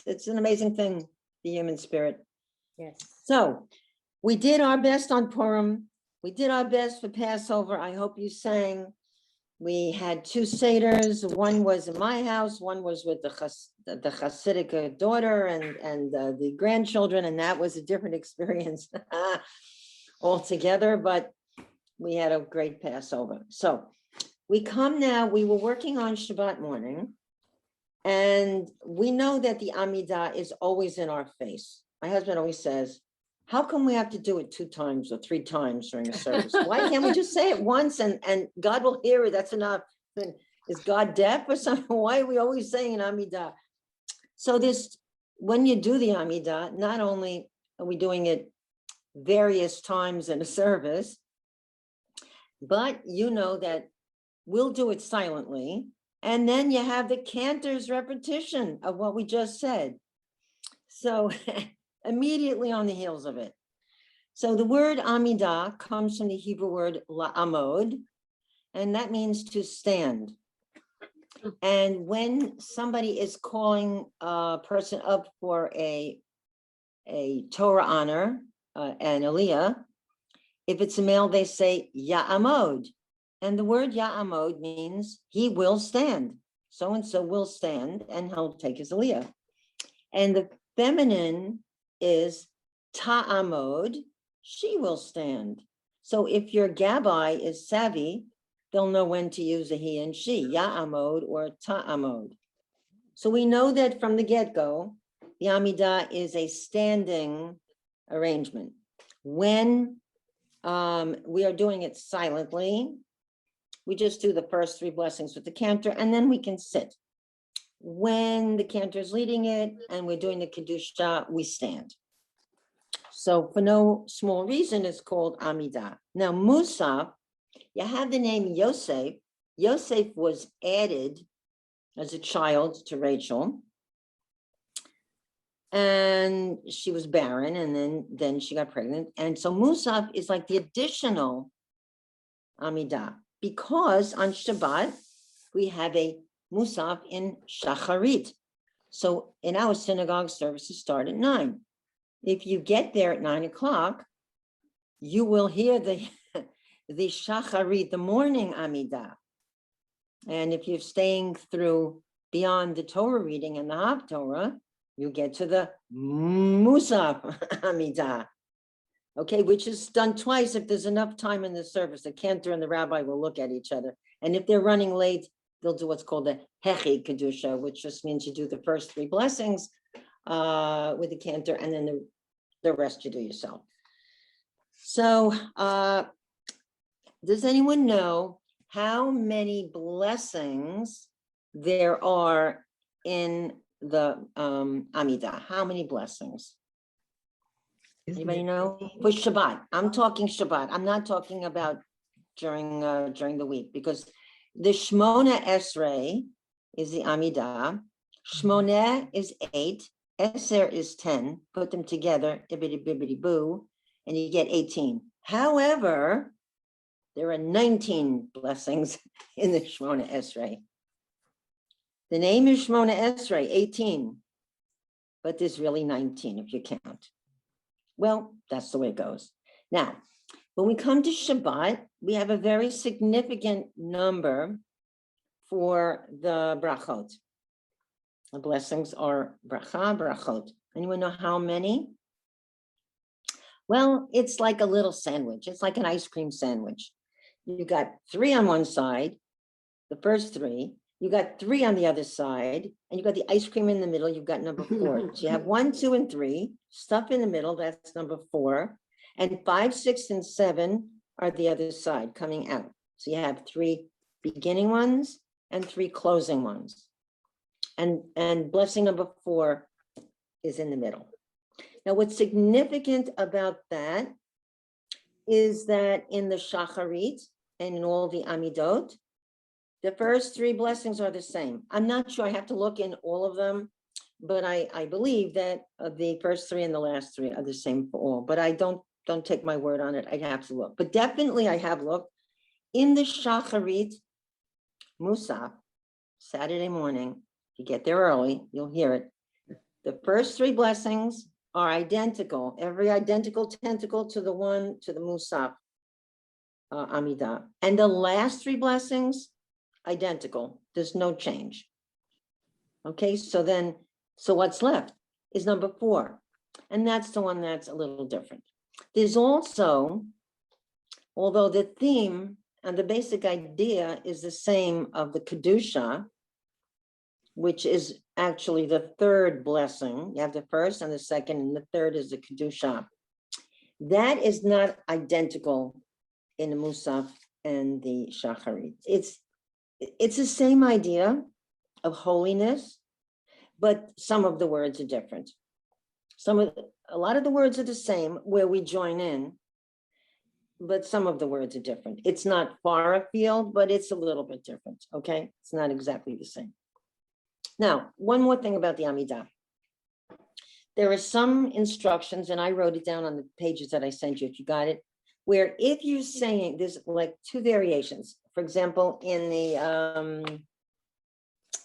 It's an amazing thing, the human spirit. Yes. So we did our best on Purim. We did our best for Passover. I hope you sang. We had 2 seders. One was in my house. One was with the Hasidic daughter and the grandchildren, and that was a different experience altogether. But we had a great Passover. So we come now. We were working on Shabbat morning, and we know that the Amidah is always in our face. My husband always says, how come we have to do it 2 times or 3 times during a service? Why can't we just say it once and God will hear it? That's enough. Is God deaf or something? Why are we always saying an Amidah? So when you do the Amidah, not only are we doing it various times in a service, but you know that we'll do it silently. And then you have the cantor's repetition of what we just said. So immediately on the heels of it. So the word Amidah comes from the Hebrew word la'amod, and that means to stand. And when somebody is calling a person up for a Torah honor, an aliyah, if it's a male, they say ya'amod. And the word ya'amod means he will stand. So-and-so will stand and he'll take his aliyah. And the feminine is ta'amod, she will stand. So if your gabbai is savvy, they'll know when to use a he and she, ya'amod or ta'amod. So we know that from the get-go, the Amidah is a standing arrangement. When we are doing it silently, we just do the first 3 blessings with the cantor, and then we can sit. When the cantor is leading it and we're doing the Kedusha, we stand. So for no small reason, it's called Amidah. Now, Musaf, you have the name Yosef. Yosef was added as a child to Rachel. And she was barren, and then she got pregnant. And so Musaf is like the additional Amidah, because on Shabbat, we have a Musaf in Shacharit. So in our synagogue services start at 9. If you get there at 9 o'clock, you will hear the Shacharit, the morning Amidah. And if you're staying through beyond the Torah reading and the Haftorah, you get to the Musaf Amidah. Okay, which is done twice if there's enough time in the service. The cantor and the rabbi will look at each other. And if they're running late, they'll do what's called a Hechi Kedusha, which just means you do the first 3 blessings with the cantor, and then the rest you do yourself. So does anyone know how many blessings there are in the Amidah? How many blessings? Anybody know? For Shabbat. I'm talking Shabbat. I'm not talking about during the week, because the Shmona Esrei is the Amidah. Shmoneh is 8. Eser is 10. Put them together, bibbidi bibbidi boo, and you get 18. However, there are 19 blessings in the Shmona Esrei. The name is Shmona Esrei, 18, but there's really 19 if you count. Well, that's the way it goes. Now, when we come to Shabbat, we have a very significant number for the brachot. The blessings are bracha, brachot. Anyone know how many? Well, it's like a little sandwich. It's like an ice cream sandwich. You got 3 on one side, the first 3. You got 3 on the other side, and you got the ice cream in the middle. You've got number 4. So you have 1, 2, and 3. Stuff in the middle, that's number 4. And 5, 6, and 7 are the other side coming out. So you have 3 beginning ones and 3 closing ones. And blessing number 4 is in the middle. Now, what's significant about that is that in the Shacharit and in all the Amidot, the first 3 blessings are the same. I'm not sure, I have to look in all of them, but I believe that the first 3 and the last 3 are the same for all, but I don't take my word on it. I'd have to look, but definitely I have looked. In the Shacharit Musaf, Saturday morning, you get there early, you'll hear it. The first three blessings are identical, every identical tentacle to the one, to the Musaf Amidah. And the last three blessings, identical. There's no change. Okay, so what's left is number 4. And that's the one that's a little different. There's also, although the theme and the basic idea is the same of the Kedusha, which is actually the third blessing. You have the first and the second, and the third is the Kedusha. That is not identical in the Musaf and the Shacharit. It's the same idea of holiness, but some of the words are different. A lot of the words are the same where we join in, but some of the words are different. It's not far afield, but it's a little bit different, okay? It's not exactly the same. Now, one more thing about the Amidah. There are some instructions, and I wrote it down on the pages that I sent you, if you got it, where if you're saying, there's like 2 variations. For example, in the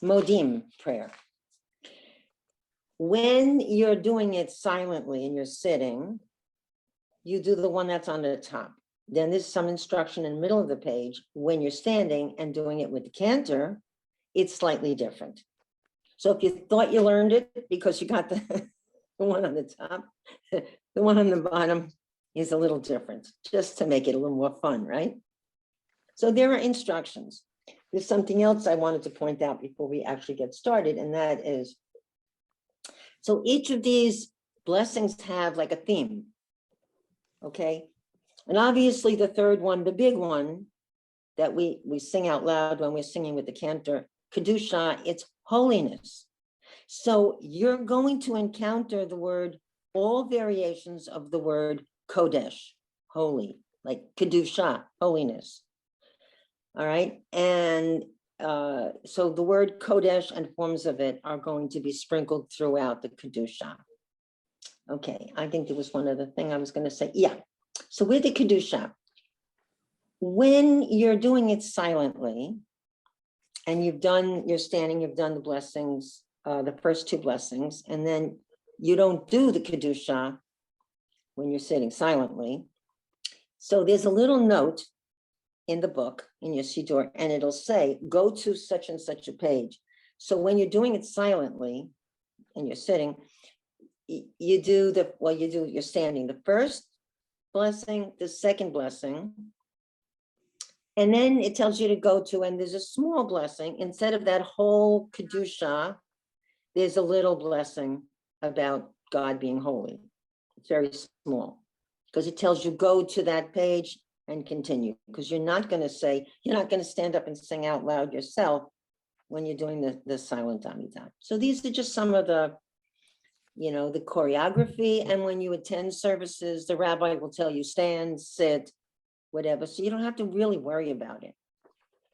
Modim prayer, when you're doing it silently and you're sitting, you do the one that's on the top. Then there's some instruction in the middle of the page. When you're standing and doing it with the cantor, it's slightly different. So if you thought you learned it because you got the one on the top, the one on the bottom is a little different, just to make it a little more fun, right? So there are instructions. There's something else I wanted to point out before we actually get started, and that is, so each of these blessings have like a theme, okay? And obviously the third one, the big one that we sing out loud when we're singing with the cantor, Kedusha, it's holiness. So you're going to encounter the word, all variations of the word Kodesh, holy, like Kedusha, holiness. All right, and so the word Kodesh and forms of it are going to be sprinkled throughout the Kedusha. Okay, I think there was one other thing I was going to say. Yeah, so with the Kedusha, when you're doing it silently, and you're standing, you've done the blessings, the first 2 blessings, and then you don't do the Kedusha when you're sitting silently. So there's a little note in the book, in your Siddur, and it'll say, go to such and such a page. So when you're doing it silently and you're sitting, you're standing, the first blessing, the second blessing, and then it tells you to go to, and there's a small blessing, instead of that whole Kedusha, there's a little blessing about God being holy. It's very small, because it tells you go to that page and continue, because you're not going to stand up and sing out loud yourself when you're doing the silent Amidah. So these are just some of the, the choreography. And when you attend services, the rabbi will tell you stand, sit, whatever. So you don't have to really worry about it.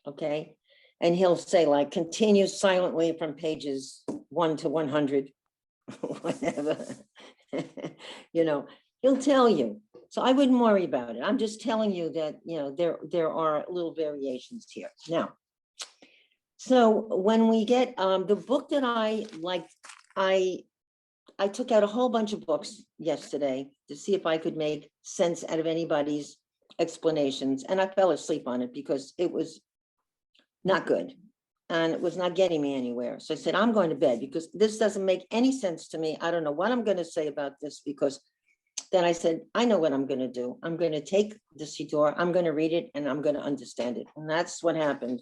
Okay. And he'll say, like, continue silently from pages 1 to 100, whatever. He'll tell you. So I wouldn't worry about it. I'm just telling you that, there are little variations here. Now, so when we get the book that I liked, I took out a whole bunch of books yesterday to see if I could make sense out of anybody's explanations. And I fell asleep on it because it was not good. And it was not getting me anywhere. So I said, I'm going to bed because this doesn't make any sense to me. I don't know what I'm going to say about this, because then I said, I know what I'm going to do. I'm going to take the Siddur, I'm going to read it, and I'm going to understand it. And that's what happened.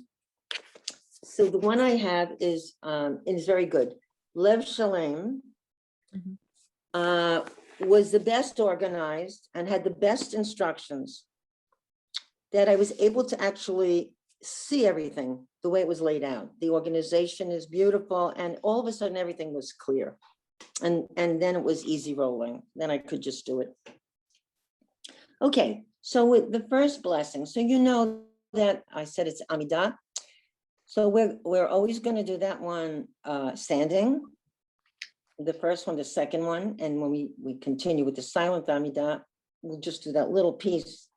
So the one I have is very good. Lev Shalem was the best organized and had the best instructions, that I was able to actually see everything the way it was laid out. The organization is beautiful, and all of a sudden everything was clear. And then it was easy rolling. Then I could just do it. Okay, so with the first blessing, so that I said it's Amidah. So we're always going to do that one standing. The first one, the second one, and when we continue with the silent Amidah, we'll just do that little piece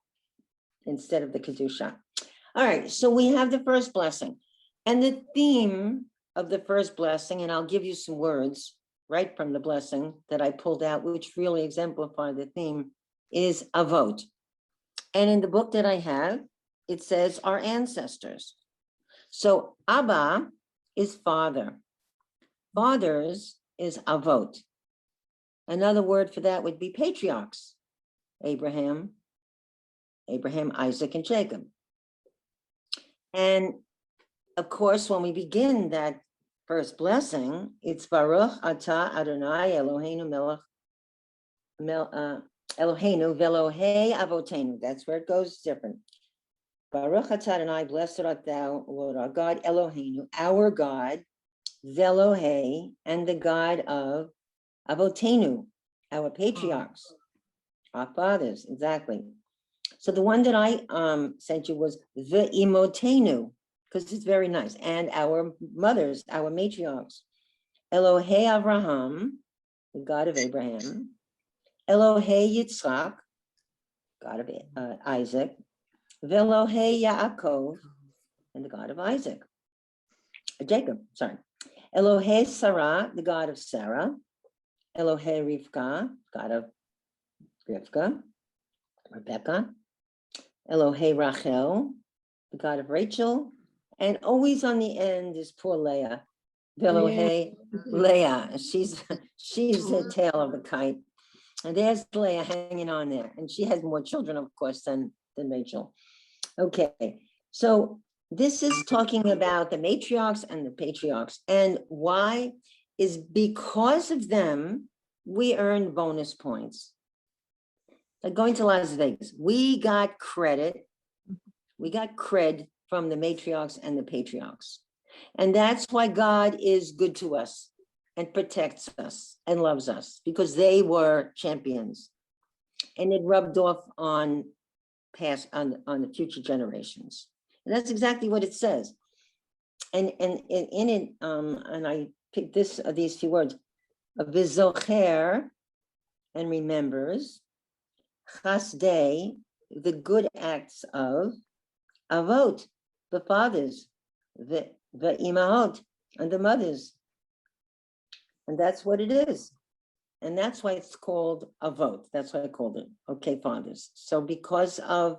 instead of the Kedusha. All right, so we have the first blessing. And the theme of the first blessing, and I'll give you some words, right from the blessing that I pulled out, which really exemplify the theme, is avot. And in the book that I have, it says our ancestors. So Abba is father. Fathers is avot. Another word for that would be patriarchs. Abraham, Isaac, and Jacob. And of course, when we begin that first blessing, it's Baruch Atah Adonai Eloheinu Eloheinu Velohei Avotenu. That's where it goes different. Baruch Atah Adonai, blessed art thou, Lord our God, Eloheinu, our God, Velohei, and the God of Avotenu, our patriarchs, our fathers, exactly. So the one that I sent you was the Imotenu, because it's very nice, and our mothers, our matriarchs. Elohei Avraham, the God of Abraham. Elohei Yitzchak, God of Isaac. Velohei Yaakov, and the God of Isaac. Jacob, sorry. Elohei Sarah, the God of Sarah. Elohei Rivka, God of Rivka, Rebecca. Elohei Rachel, the God of Rachel. And always on the end is poor Leah. Velohei Leah. She's the tail of the kite. And there's Leah hanging on there. And she has more children, of course, than Rachel. Okay, so this is talking about the matriarchs and the patriarchs. And why is because of them, we earn bonus points. Like going to Las Vegas, we got credit. We got cred from the matriarchs and the patriarchs. And that's why God is good to us and protects us and loves us, because they were champions. And it rubbed off on the future generations. And that's exactly what it says. And in it, and I picked these few words, vizocher, and remembers, chasdei, the good acts of avot, the fathers, the imahot, and the mothers. And that's what it is. And that's why it's called avot. That's why I called it, okay, fathers. So because of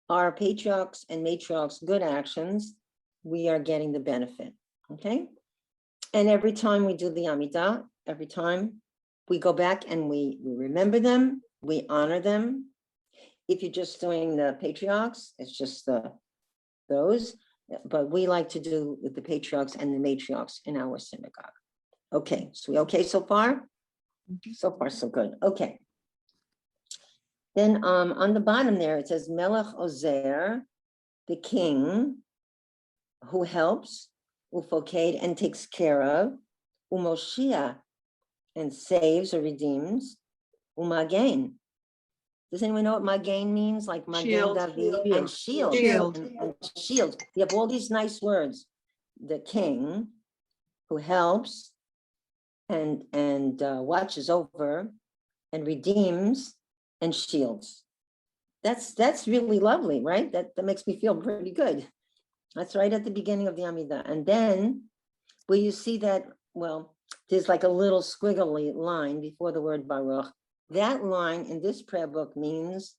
our patriarchs and matriarchs' good actions, we are getting the benefit, okay? And every time we do the Amidah, every time we go back and we remember them, we honor them. If you're just doing the patriarchs, it's just those, but we like to do with the patriarchs and the matriarchs in our synagogue. Okay, so we okay so far? So far, so good. Okay. Then on the bottom there, it says Melech Ozer, the king who helps, Ufoked, and takes care of, Umoshia, and saves or redeems, Umagen. Does anyone know what Magen means? Like Magen David and shield. And shield. You have all these nice words. The king who helps and watches over and redeems and shields. That's really lovely, right? That makes me feel pretty good. That's right at the beginning of the Amidah. And then will you see that, well, there's like a little squiggly line before the word Baruch. That line in this prayer book means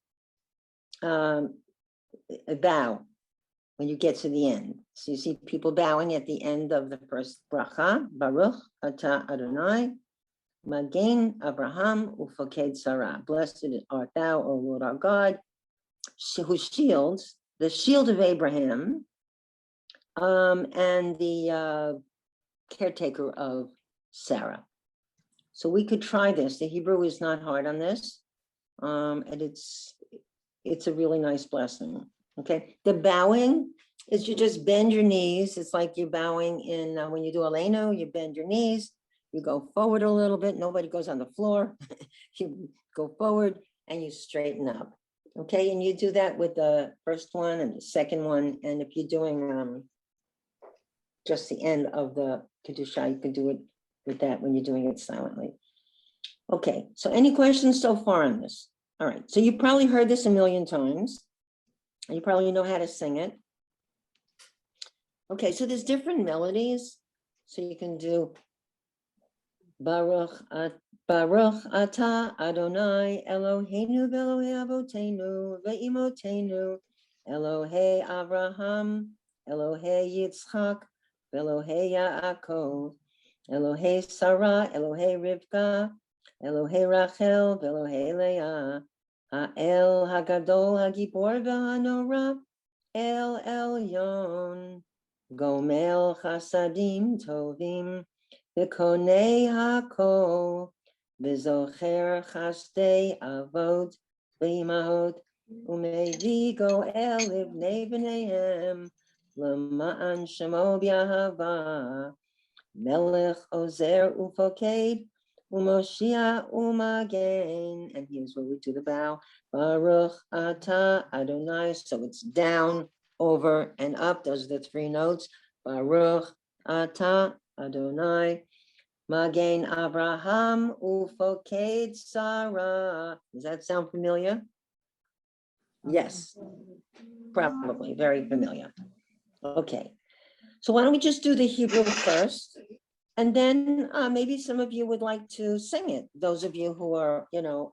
a bow when you get to the end. So you see people bowing at the end of the first bracha, Baruch Atah Adonai, Magen Abraham Ufoked Sarah. Blessed art thou, O Lord our God, who shields, the shield of Abraham, and the caretaker of Sarah. So we could try this. The Hebrew is not hard on this, and it's a really nice blessing. Okay, the bowing is you just bend your knees. It's like you're bowing in when you do Aleinu, you bend your knees, you go forward a little bit. Nobody goes on the floor. You go forward and you straighten up. Okay, and you do that with the first one and the second one. And if you're doing just the end of the Kedusha, you can do it with that when you're doing it silently. Okay, so any questions so far on this? All right, so you probably heard this a million times. And you probably know how to sing it. Okay, so there's different melodies. So you can do Baruch atah Adonai Eloheinu v'Elohei Avotenu ve'imotenu Elohei Avraham Elohei Yitzchak v'Elohei Yaakov Elohei Sarah Elohei Rivka Elohei Rachel v'Elohei Leah Ha'el Hagadol Hagibor v'Hanora El Elyon Gomel Chasadim Tovim V'konei hakol, v'zocher chasdei avot, v'imahot, u'mevi goel livnei v'neihem, l'ma'an shemo b'yahava, melech ozer ufoked, u'moshia u'magen. And here's where we do the bow. Baruch atah Adonai. So it's down, over, and up. Those are the three notes. Baruch atah Adonai. Magen Abraham Ufoked Sarah. Does that sound familiar? Yes, probably very familiar. Okay, so why don't we just do the Hebrew first, and then maybe some of you would like to sing it. Those of you who are, a little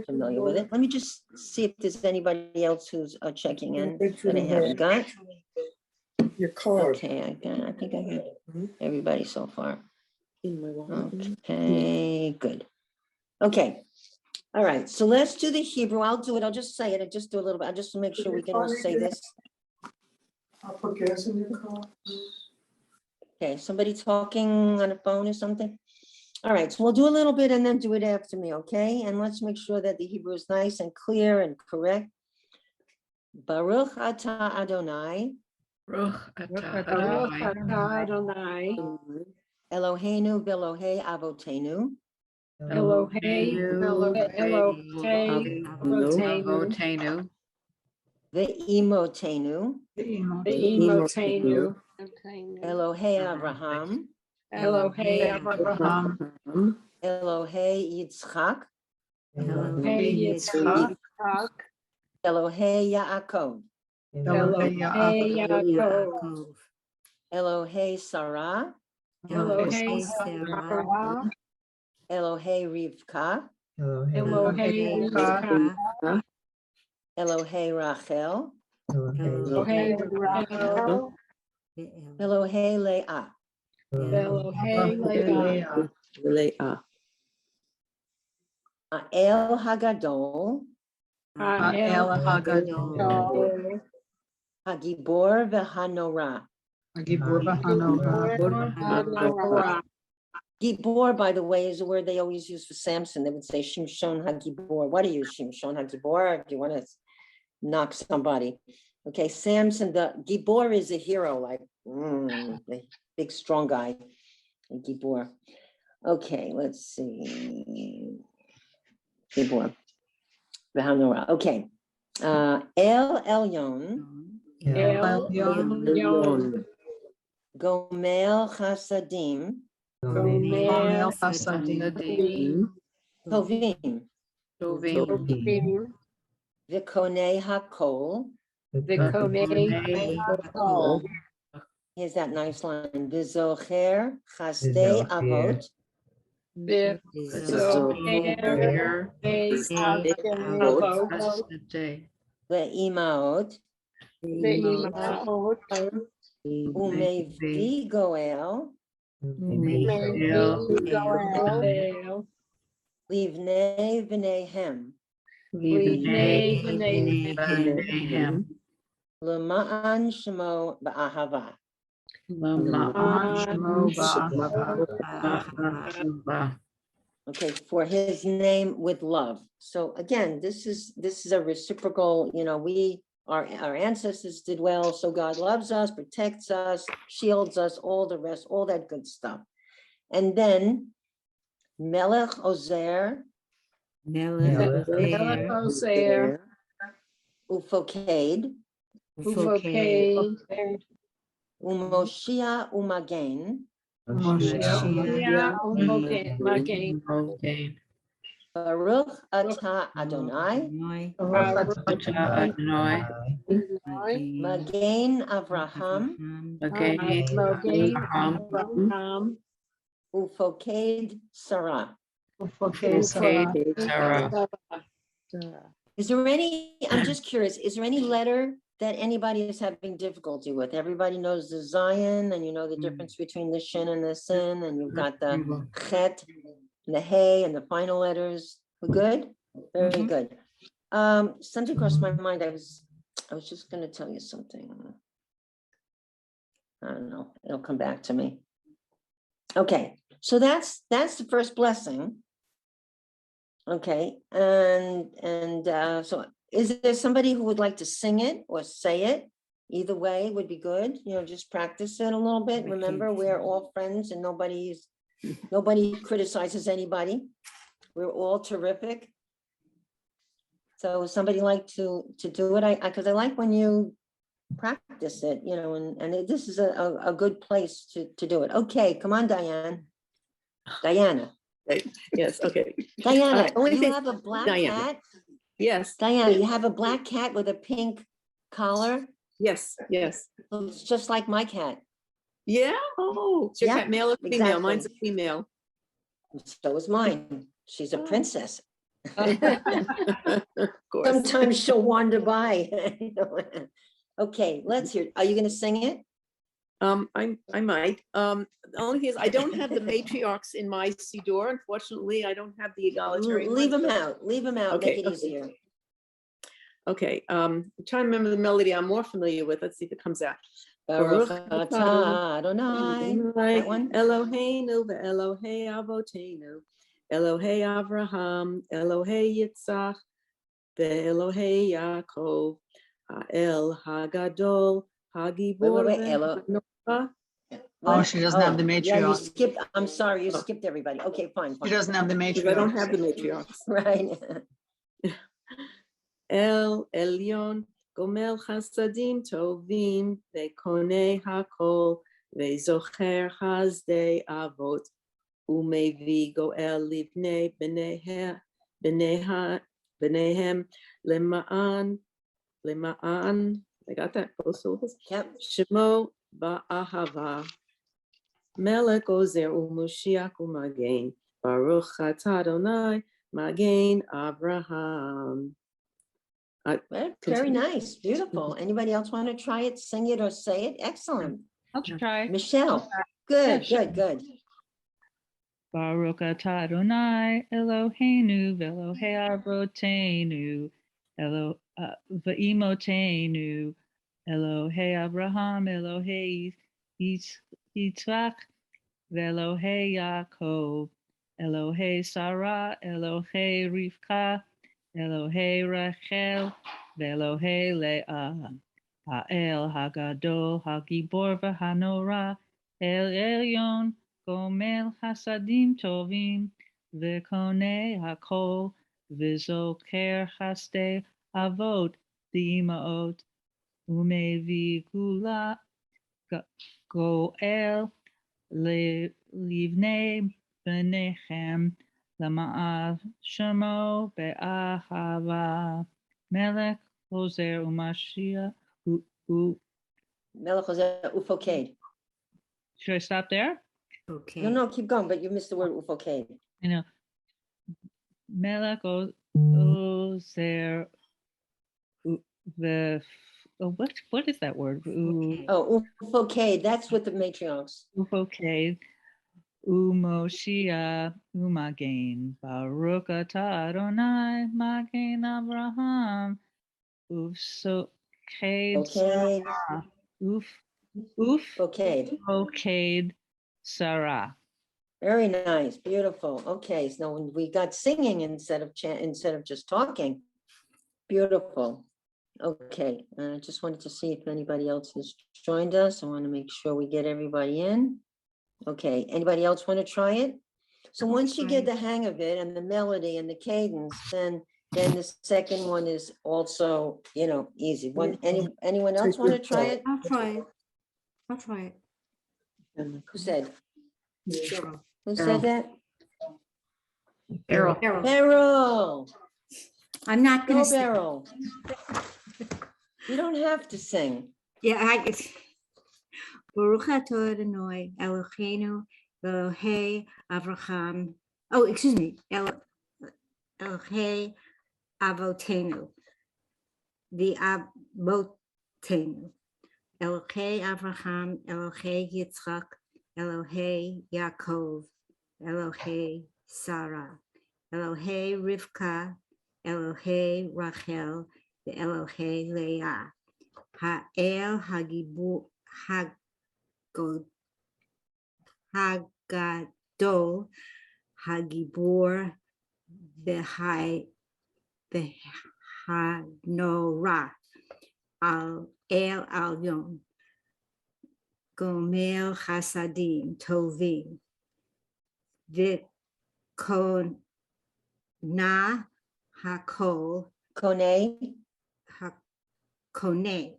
familiar with it. Let me just see if there's anybody else who's checking in that I haven't got. Your card. Okay, I think I got everybody so far. In my wallet. Okay, good. Okay, all right, so let's do the Hebrew. I'll do it, I'll just say it, I'll just do a little bit, I'll just make sure we can all say this. I'll put gas in your car. Okay, somebody talking on a phone or something? All right, so we'll do a little bit and then do it after me, okay? And let's make sure that the Hebrew is nice and clear and correct. Baruch atah Adonai. Baruch atah Adonai. Eloheinu v'Elohei Avotenu. Eloheinu Avotenu. Ve'imotenu. Ve'imotenu. Elohei Avraham. Elohei Avraham. Elohei Yitzchak. Elohei Yitzchak. Elohei Yaakov. Elohei Yaakov. Elohei Sarah. Elohei Sarah. Elohei Rivka. Elohei Rivka. Elohei Rachel. Elohei Rachel. Elohei Leah. Elohei Leah. El Hagadol. El Hagadol. Hagibor v'Hanora. Gibor, by the way, is a word they always use for Samson. They would say Shimshon Hagibor. What are you, Shimshon Hagibor? If you want to knock somebody. Okay, Samson, the Gibor is a hero, like the big strong guy. Gibor. Okay, let's see. Gibor. V'Hanora. Okay. El Elyon. Gomel Chasadim. Tovim. V'konei hakol. Here's that nice line. V'zocher chasdei avot. Ve'imaot. Umevi goel. Livnei v'neihem. L'ma'an shemo ba'ahava. Okay, for his name with love. So again, this is a reciprocal, our ancestors did well, so God loves us, protects us, shields us, all the rest, all that good stuff. And then Melech Ozer. Ufoked. Umoshia umagen. Baruch atah Adonai. Magen Avraham. Ufoked Sarah. Okay, Sarah. Sarah. Is there any, I'm just curious, is there any letter that anybody is having difficulty with? Everybody knows the Zion, and you know the difference between the Shin and the Sin, and you've got the Chet, and the Hey, and the final letters. We're good? Very good. Something crossed my mind. I was just gonna tell you something. I don't know, it'll come back to me. Okay, so that's the first blessing. Okay, and so is there somebody who would like to sing it or say it? Either way would be good, you know, just practice it a little bit. Remember, we're all friends and nobody criticizes anybody. We're all terrific. So would somebody like to do it? Because I like when you practice it, you know, and this is a good place to do it. Okay, come on, Diana. Right. Yes, okay. Diana, only you thing- have a black Diana. cat? Yes, Diana, you have a black cat with a pink collar? yes. It's just like my cat. Yeah, oh, is your Yeah, cat male or female? exactly. Mine's a female. So is mine. She's a princess. Of course. Sometimes she'll wander by. Okay, let's hear. Are you going to sing it? I might. The only thing is I don't have the matriarchs in my Siddur. Unfortunately, I don't have the egalitarian. Leave ones, them so- out. Leave them out. Okay, Make it okay. easier. Okay, I'm trying to remember the melody I'm more familiar with. Let's see if it comes out. Baruch Baruch atah Adonai. That one? Eloheinu ve'Elohei Avotenu, Elohei Avraham, Elohei Yitzchak, ve'Elohei Yaakov, Ha'el Hagadol, Hagibor Wait, Elo. ve'Hanokah. Oh, she doesn't have the Yeah, you matriarch. skipped. I'm sorry, you skipped everybody. Okay, fine. She fine. doesn't have the Because I don't matriarch. have the matriarchs. Right. El Elyon, Gomel Chasadim Tovim, Ve'konei Hakol, Ve'zocher Hazdei Avot, Umevi Goel Livnei B'nehem Lema'an, I got that, both syllables. Yep. Shemo Ba'ahava, Melech Ozer U'Mushiach U'Magen, Baruch Atah Adonai, Magen Abraham. Very Continue. nice. Beautiful. Anybody else want to try it, sing it, or say it? Excellent. I'll try. Michelle. Good, sure. good. Baruch atah Adonai Eloheinu ve'Elohei Avotenu ve'imotenu Elohei Abraham Elohei Yitzchak ve'Elohei Yaakov Elohei Sarah Elohei Rivka Elohei Rachel ve'Elohei Leah Ha'el Hagadol Hagibor v'Hanora El Elyon Gomel Hasadim Tovim, Vekone Hakol, Vizoker Haste Avot, Dimaot, Umevi Gula, Goel, Livne Benechem, Lama'av Shemo Be'ahava, Melech Ozer Umashia, Melech Ozer Ufoked. should I stop there? No, no, keep going, but you missed the word Ufoked. You know, Melech Ozer, what is that word? Oh, Ufoked, that's with the matriarchs. Ufoked, Umoshia, Umagen, Baruch atah Adonai, Magen Abraham, Ufsoked, Okay, Ufoked. Ufoked, Sarah. Very nice, beautiful. Okay, so we got singing instead of just talking. Beautiful. Okay, I just wanted to see if anybody else has joined us. I want to make sure we get everybody in. Okay, anybody else want to try it? So once you get the hang of it and the melody and the cadence, then the second one is also, you know, easy. Anyone else want to try it? I'll try it. Who said? Cheryl. Who said that? Cheryl. Beryl. I'm not Go gonna sing. Beryl. You don't have to sing. Yeah, Baruch atah Adonai Eloheinu Elohei Avraham. Oh, excuse me. Elohei Avotenu. The Avotenu. Elohei Avraham, Elohei Yitzchak, Elohei Yaakov, Elohei Sarah, Elohei Rivka, Elohei Rachel, the Elohei Leah, Ha'el Hagibur Hagadol, Hagibur, Behanora, Al El Alyon, Gomel Chasadim, Tovim, Vikona Hakol, Kone, Hakone,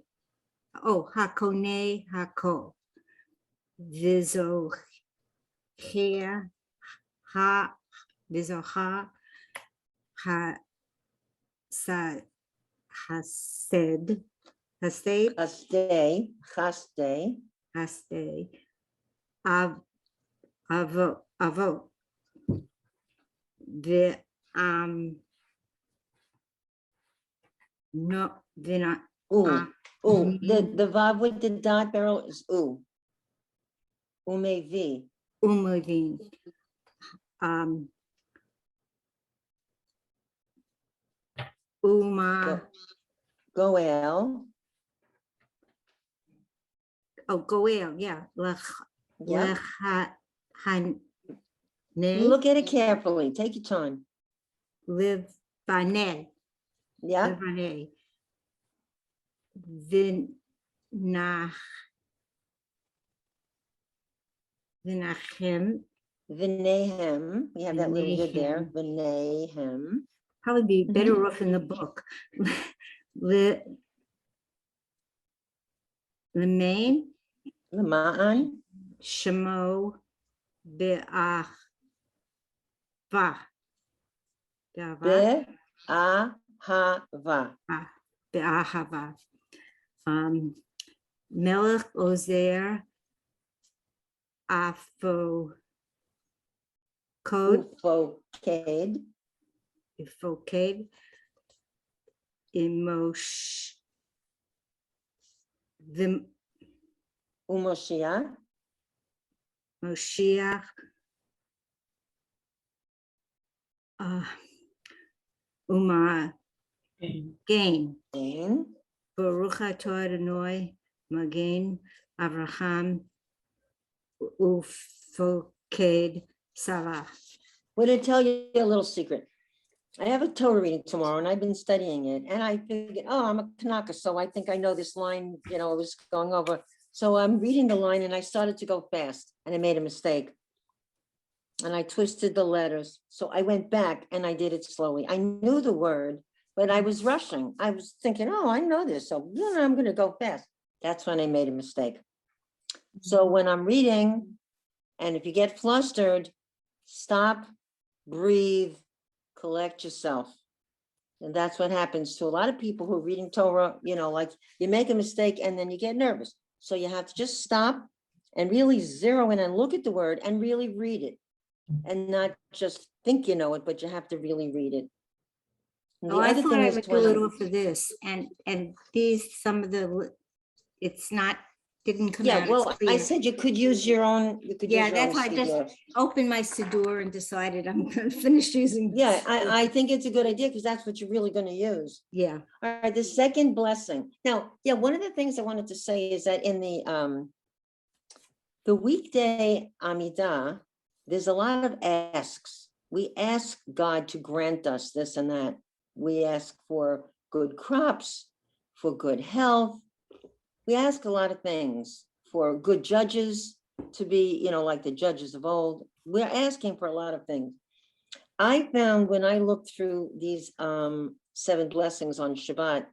oh, Hakone Hakol, Vizocher, Vizocha, Hased, Chaste, Avo, the no, the the vav with the dot barrel is umevi, Umuvin, Uma, goel, oh, Goel, yeah, yeah. Hane, Look at it carefully, take your time, Livane, yeah. Livane, Vinachem, V'nehem, we have that little yud there, v'nehem, probably be better off in the book. Lemain, l'ma'an, Shemo, Be'ahva, be'ahava, Be'ahava, Melech Ozer, Afo, Code, ufoked, Ifoked, Emosh, the umoshiach, Moshiach, Uma, Gain, Baruch atah Adonai, Magen, Avraham, Ufoked, Sarah. Would I tell you a little secret? I have a Torah reading tomorrow and I've been studying it and I figured, oh, I'm a Kanaka, so I think I know this line, I was going over. So I'm reading the line and I started to go fast and I made a mistake. And I twisted the letters. So I went back and I did it slowly. I knew the word, but I was rushing. I was thinking, oh, I know this. So I'm going to go fast. That's when I made a mistake. So when I'm reading, and if you get flustered, stop, breathe, collect yourself. And that's what happens to a lot of people who are reading Torah, like you make a mistake and then you get nervous. So you have to just stop and really zero in and look at the word and really read it. And not just think you know it, but you have to really read it. And the Oh, I other thought thing I is would do when it off of this, and these, some of the, it's not, didn't come out. yeah, as well, I clear. said you could use your own, you could use Yeah, your that's own why I just Siddur. opened my Siddur and decided I'm gonna finish using. Yeah, I think it's a good idea because that's what you're really going to use. Yeah, All right, the second blessing. Now, yeah, one of the things I wanted to say is that in the weekday Amidah, there's a lot of asks. We ask God to grant us this and that. We ask for good crops, for good health. We ask a lot of things, for good judges to be, like the judges of old. We're asking for a lot of things. I found when I looked through these 7 blessings on Shabbat,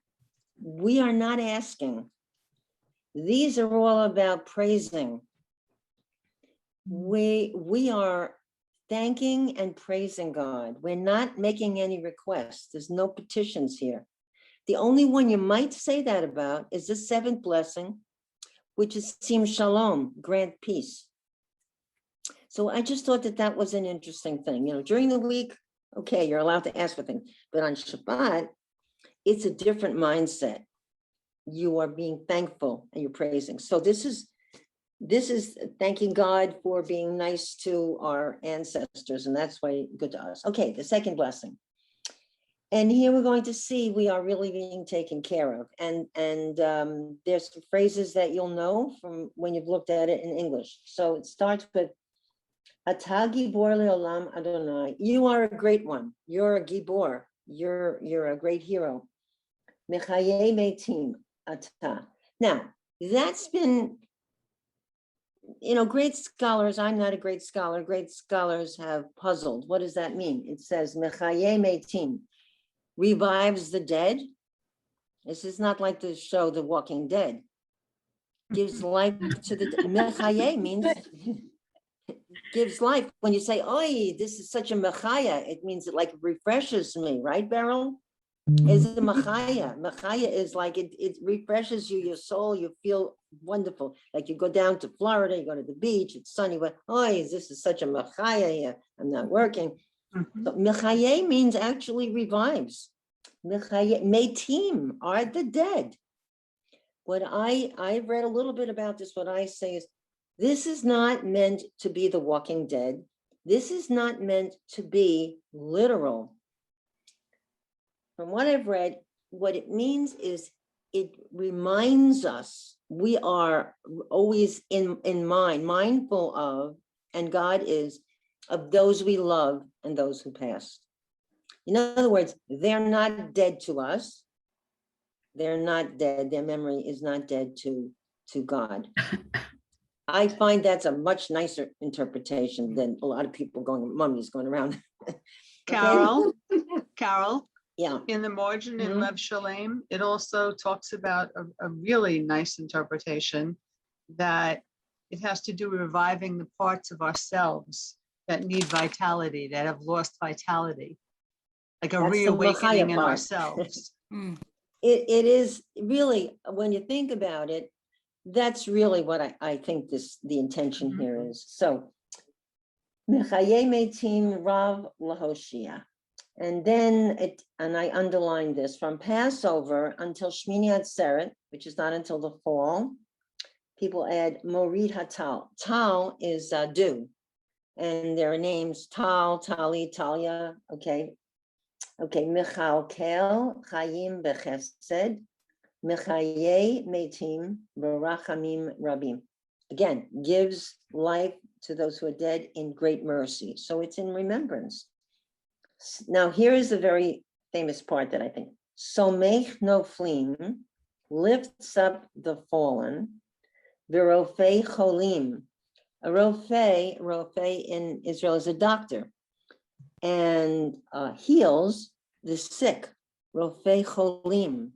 we are not asking. These are all about praising. We are thanking and praising God. We're not making any requests. There's no petitions here. The only one you might say that about is the 7th blessing, which is Sim Shalom, grant peace. So I just thought that that was an interesting thing, during the week, okay, you're allowed to ask for things, but on Shabbat, it's a different mindset. You are being thankful and you're praising. So this is thanking God for being nice to our ancestors, and that's why good to us. Okay, the second blessing. And here we're going to see we are really being taken care of. And there's some phrases that you'll know from when you've looked at it in English. So it starts with Ata gibor leolam Adonai. You are a great one. You're a gibor. You're a great hero. Mechaye metim ata. Now, that's been, great scholars, I'm not a great scholar, great scholars have puzzled. What does that mean? It says Mechaye metim, revives the dead. This is not like the show The Walking Dead. Gives life to the Mechaye means gives life. When you say, "Oi, this is such a mechaya," it means it like refreshes me, right, Beryl? Is a mechaya. Mechaya is like it refreshes you, your soul. You feel wonderful. Like you go down to Florida, you go to the beach, it's sunny. But oi, this is such a mechaya here. I'm not working. So mechaye means actually revives. Mechaye, metim are the dead. What I've read a little bit about this, what I say is, this is not meant to be the Walking Dead. This is not meant to be literal. From what I've read, what it means is it reminds us we are always in mind, mindful of, and God is, of those we love and those who passed. In other words, they're not dead to us. They're not dead. Their memory is not dead to God. I find that's a much nicer interpretation than a lot of people mummies going around. Carol, Carol, Yeah. in the margin in Mhm. Lev Shalem, it also talks about a really nice interpretation that it has to do with reviving the parts of ourselves that need vitality, that have lost vitality, like a That's the reawakening Machaya in part. ourselves. It is really, when you think about it, that's really what I think the intention Mhm. here is. So, Mechaye metim Rav Lahoshia. And then and I underlined this, from Passover until Shmini Atzeret, which is not until the fall, people add Morid Hatal. Tal is dew. And there are names Tal, Tali, Talia, okay. Okay, Mechalkel, Chayim Bechesed, Mechaye Metim, Barachamim Rabim. Again, gives life to those who are dead in great mercy. So it's in remembrance. Now, here is a very famous part that I think. Somech Noflim lifts up the fallen, Virofei Cholim. A Rofei in Israel is a doctor, and heals the sick, Rofei Cholim.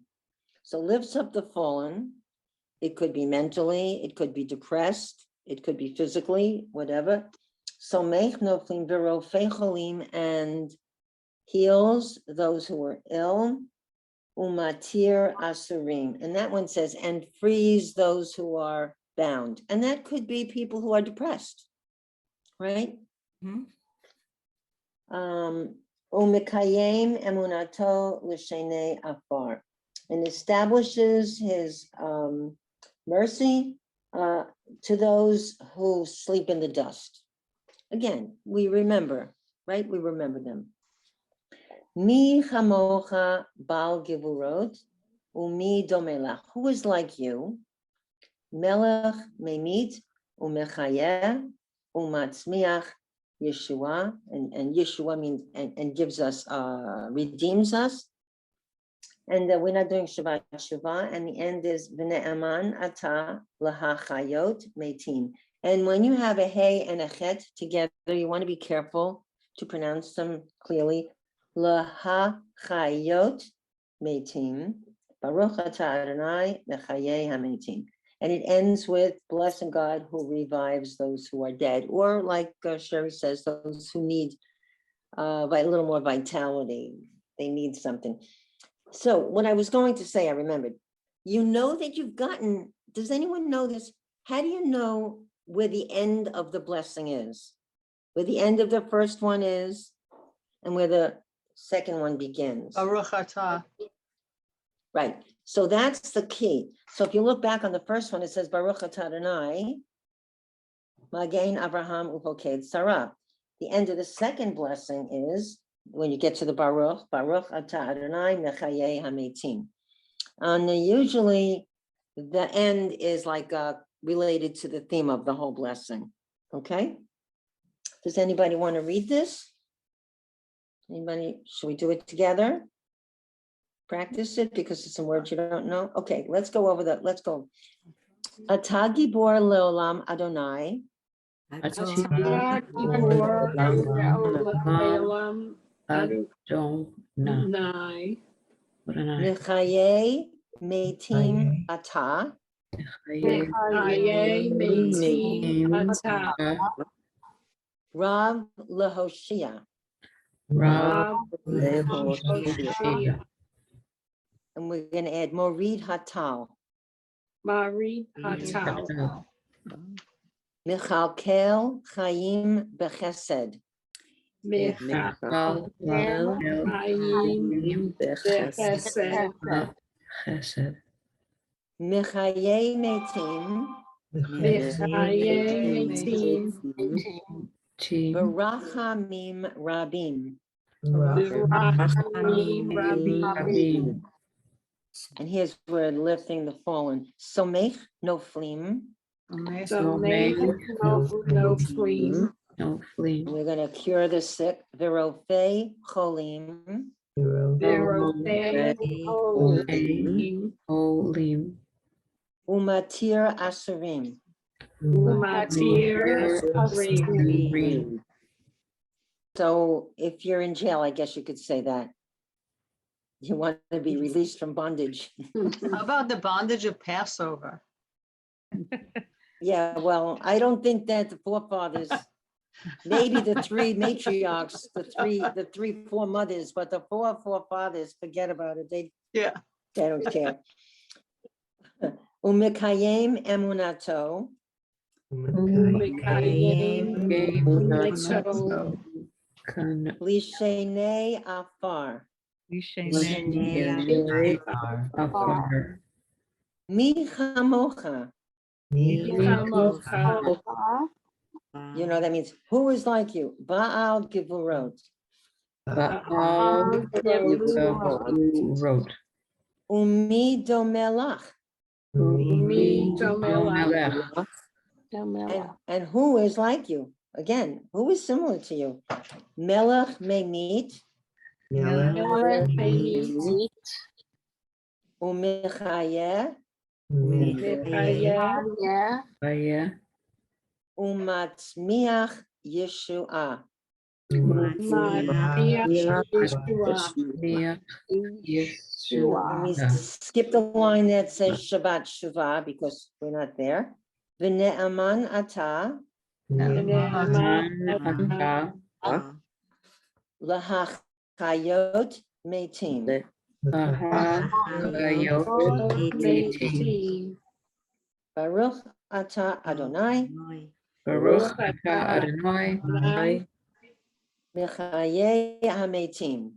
So lifts up the fallen. It could be mentally, it could be depressed, it could be physically, whatever. So Somech Noflim Virofei Cholim, and heals those who are ill, Umatir Asurim. And that one says, and frees those who are bound. And that could be people who are depressed, right? Umikayem emunato l'shenei afar, and establishes his mercy to those who sleep in the dust. Again, we remember, right? We remember them. Mi chamocha bal givurot umi domelach. Who is like you? Melech memit umechayeh umatzmiach Yeshua, and Yeshua means and gives us, redeems us. And we're not doing Shabbat Shuvah, and the end is V'ne'aman ata lahachayot metim. And when you have a hey and a chet together, you want to be careful to pronounce them clearly. Lahachayot metim, Baruch atah Adonai mechayei hametim. And it ends with blessing God who revives those who are dead, or like Sherry says, those who need a little more vitality. They need something. So what I was going to say, I remembered, you know that you've gotten, does anyone know this? How do you know where the end of the blessing is? where the end of the first one is and where the second one begins. Baruch atah. Right. So that's the key. So if you look back on the first one, it says Baruch atah Adonai, Magain Abraham Upoked Sarah. The end of the second blessing is when you get to the Baruch atah Adonai Mechayei Hametim. And usually the end is like related to the theme of the whole blessing. Okay. Does anybody want to read this? Anybody? Should we do it together? Practice it because it's some words you don't know. Okay, let's go over that. Let's go. Atah gibor leolam Adonai. Mechayei metim atah. Rav lehoshia. And we're going to add Morid Hatal. Michalkel Chaim Bechesed. Mechayei Metim. Barachamim Rabim. And here's where lifting the fallen. Somech Noflim. We're going to cure the sick. Virofei Cholim. Umatir Asurim. So if you're in jail, I guess you could say that. You want to be released from bondage. How about the bondage of Passover? Yeah, well, I don't think that the forefathers, maybe the three matriarchs, the three foremothers, but the four forefathers, forget about it. They don't care. Umikayim emunato. Lishenei afar. Mi chamocha. You know, that means who is like you? Baal Givurot. Umi domelach. And who is like you? Again, who is similar to you? Melech Memit. Umichayeh. Umatzmiach Yeshua. Let me skip the line that says Shabbat Shuvah because we're not there. V'ne'aman atah lahachayot metim. Baruch atah Adonai. Mechayei hametim.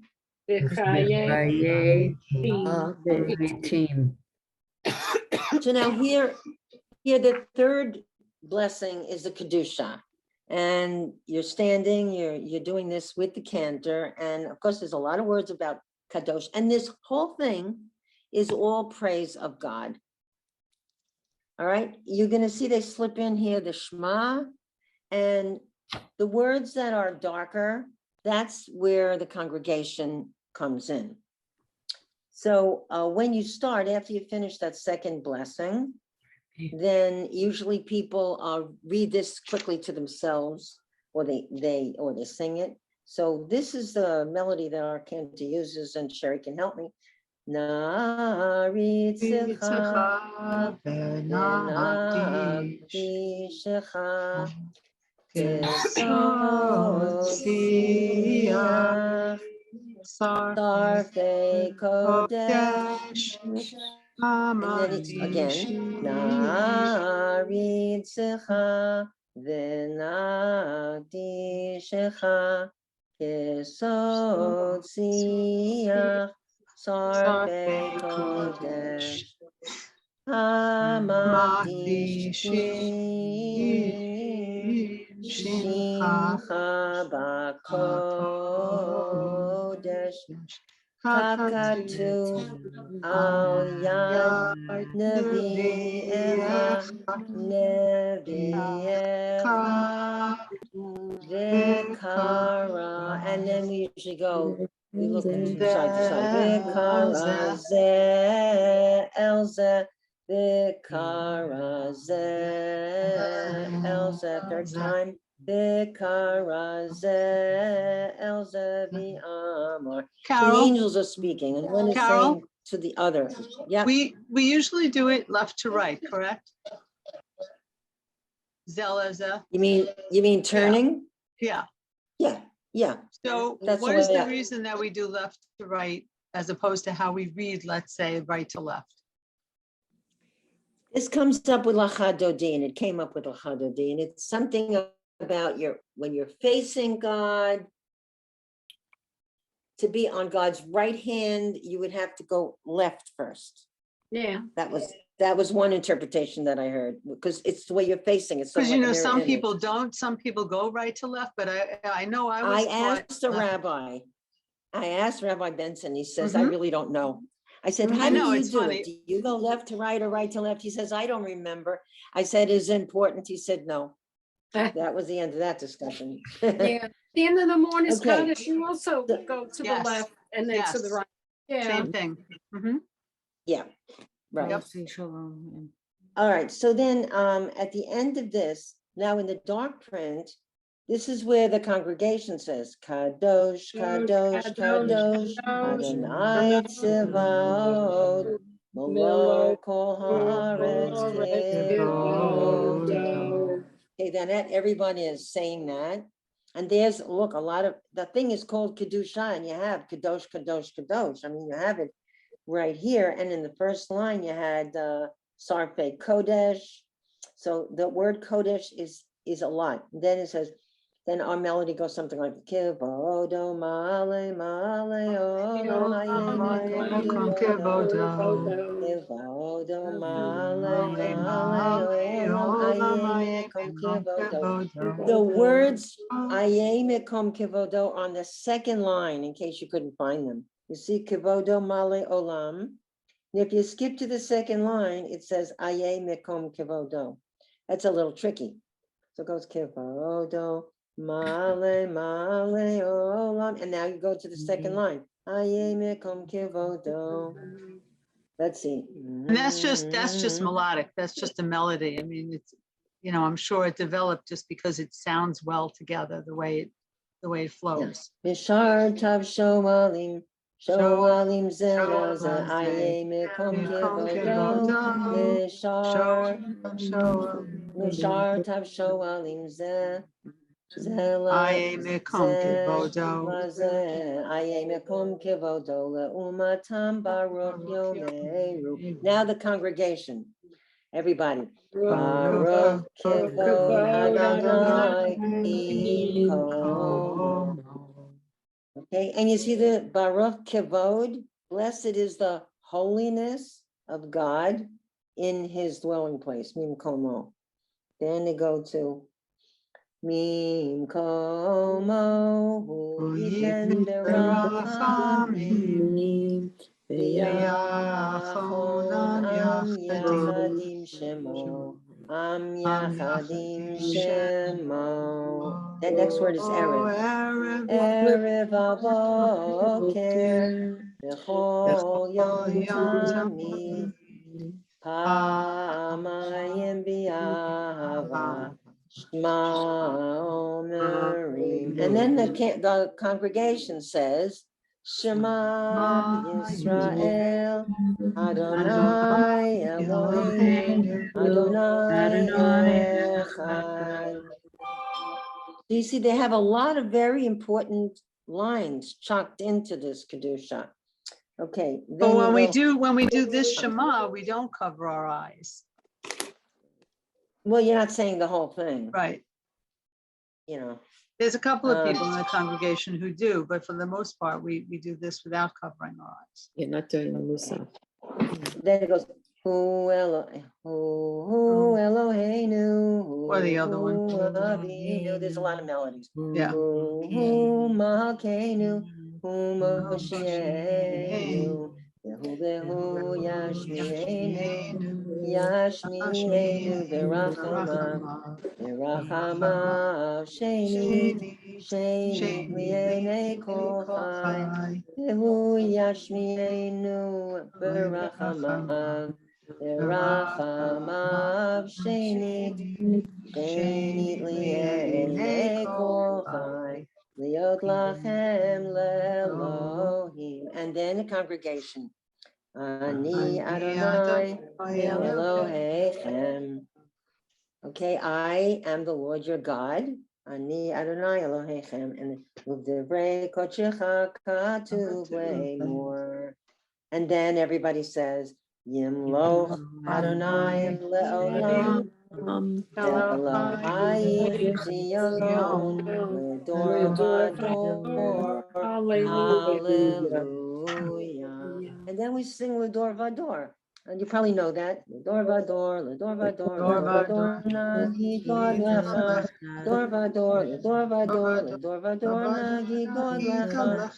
So now here the third blessing is the Kedusha. And you're standing, you're doing this with the cantor. And of course, there's a lot of words about Kadosh. And this whole thing is all praise of God. All right, you're going to see they slip in here the Shema, and the words that are darker, that's where the congregation comes in. So when you start, after you finish that second blessing, then usually people read this quickly to themselves, or they sing it. So this is the melody that our cantor uses, and Sherry can help me. Naritzecha benavdishecha tesosiach sarfei kodesh. And then it's again Naritzecha ונקדישך כסוד שיח שרפי קודש המקדישים שמך בקודש ככתוב על יד נביאך Vikara, and then we usually go, we look from side to side. Vikara ze elze, Vikara ze elze, third time. Vikara ze elze v'amar. The Carol, angels are speaking, and one is Carol? saying to the other. Yeah. we usually do it left to right, correct? Zeleza, You mean turning? yeah. Yeah. So That's what the is way the I- reason that we do left to right as opposed to how we read, let's say, right to left? This comes up with Lachadodi, and it came up with Lachadodi, and it's something about when you're facing God, to be on God's right hand, you would have to go left first. Yeah. That was one interpretation that I heard, because it's the way you're facing. It's sort Because of you like a know, mirror some image. people don't, some people go right to left, but I know I was I taught asked a left. rabbi, I asked Rabbi Benson, he says, I Mhm. really don't know. I said, Mhm. how I do know, you it's do funny. it? Do you go left to right or right to left? He says, I don't remember. I said, is it important? He said, no. That was the end of that discussion. Yeah, the end of the morning is Okay. Kaddish, you also The- go to the Yes, left and then to the yes. right. Yeah, Same thing. Mhm. Yeah, right. Yep. All right, so then at the end of this, now in the dark print, this is where the congregation says, Kadosh, Kadosh, Kadosh, Adonai Tzivot, Molo Kol Haaretz Kivod. Okay, then everybody is saying that. And there's, look, a lot of, the thing is called Kedusha, and you have Kadosh, Kadosh, Kadosh. I mean, you have it right here. And in the first line, you had Sarfe Kodesh. So the word Kodesh is a lot. Then it says, then our melody goes something like Kivodo Male Male Olam Hayim Kivodo Kivodo Male Male Olam Hayim Kivodo. The words Ayemekom Kivodo on the second line, in case you couldn't find them. You see Kivodo Male Olam. And if you skip to the second line, it says Ayemekom Kivodo. That's a little tricky. So it goes Kivodo Male Male Olam. And now you go to the second line. Ayemekom Kivodo. Let's see. And that's just melodic. That's just a melody. I mean, it's, you know, I'm sure it developed just because it sounds well together, the way it flows. Mishar Tav Shoalim, Shoalim Zeraza, Ayemekom Kivodo, Mishar Tav Shoalim Ze, Ayemekom Kivodo. Ayemekom Kivodo, Le'umatam Baruch Yomeru. Now the congregation, everybody. Baruch Kivod Adonai Iko. Okay, and you see the Baruch Kivod, blessed is the holiness of God in his dwelling place, Mim Komo. Then they go to Mim Komo, Hu Yipen Berachamim, V'yachon Am Yachadim Shemo, Am Yachadim Shemo. That next word is Erev. Erev Avoker, Bechol Yom Tamid, Pamayim B'Ahava, Shema Omerim. And then the congregation says, Shema Yisrael, Adonai Eloheinu, Adonai Echad. You see, they have a lot of very important lines chalked into this Kedusha. Okay. But then when you we go- do this Shema, we don't cover our eyes. Well, you're not saying the whole thing. Right. There's a couple of people in the Um, congregation who do, but for the most part, we do this without covering our eyes. You're not doing the Musaf. Then it goes, Hu Eloheinu, Or the other one. Hu Avinu. There's a lot of melodies. Yeah. Hu Malkeinu, Hu Moshienu, Behu Yashmienu Berachamav Sheni Liene Kochai. Behu Yashmienu Berachamav Sheni Liene Kochai. Liot Lachem Lelohim. And then the congregation. Ani Adonai Elohechem. Okay, I am the Lord your God. Ani Adonai Elohechem. And U'devrei kodshecha katuv le'emor. And then everybody says, Yimloch Adonai le'olam. Elohai Zion Ledor Vador. Hallelujah. And then we sing Ledor Vador. And you probably know that. Ledor Vador, Ledor Vador, Ledor Vador, Nagi God Lecha. Ledor Vador, Ledor Vador, Ledor Vador, Nagi God Lecha.